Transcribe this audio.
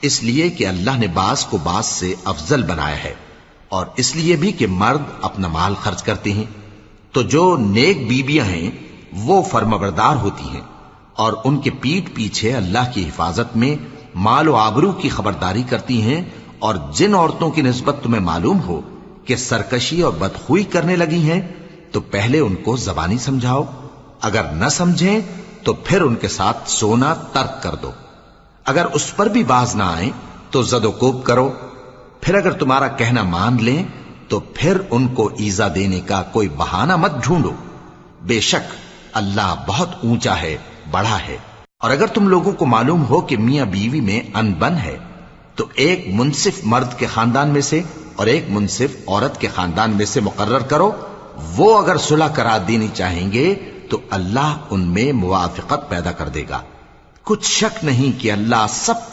इसलिए कि अल्लाह ने बास को बास से अफजल बनाया है, और इसलिए भी कि मर्द अपना माल खर्च करते हैं। तो जो नेक बीबियां हैं वो फर्माबरदार होती हैं, और उनके पीठ पीछे अल्लाह की हिफाजत में माल व आबरू की खबरदारी करती हैं। और जिन औरतों की निस्बत तुम्हें मालूम हो कि सरकशी और बदखुई करने लगी हैं, तो पहले उनको जबानी समझाओ, अगर न समझें तो फिर उनके साथ सोना तर्क कर दो। अगर उस पर भी बाज ना आए तो जदोकोब करो। फिर अगर तुम्हारा कहना मान लें तो फिर उनको ईजा देने का कोई बहाना मत ढूंढो। बेशक अल्लाह बहुत ऊंचा है, बड़ा है। और अगर तुम लोगों को मालूम हो कि मियां बीवी में अनबन है, तो एक मुंसिफ मर्द के खानदान में से और एक मुंसिफ औरत के खानदान में से मुकर्रर करो। वो अगर सुलह करा देनी चाहेंगे तो अल्लाह उनमें मुवाफिकत पैदा कर देगा। कुछ शक नहीं कि अल्लाह सब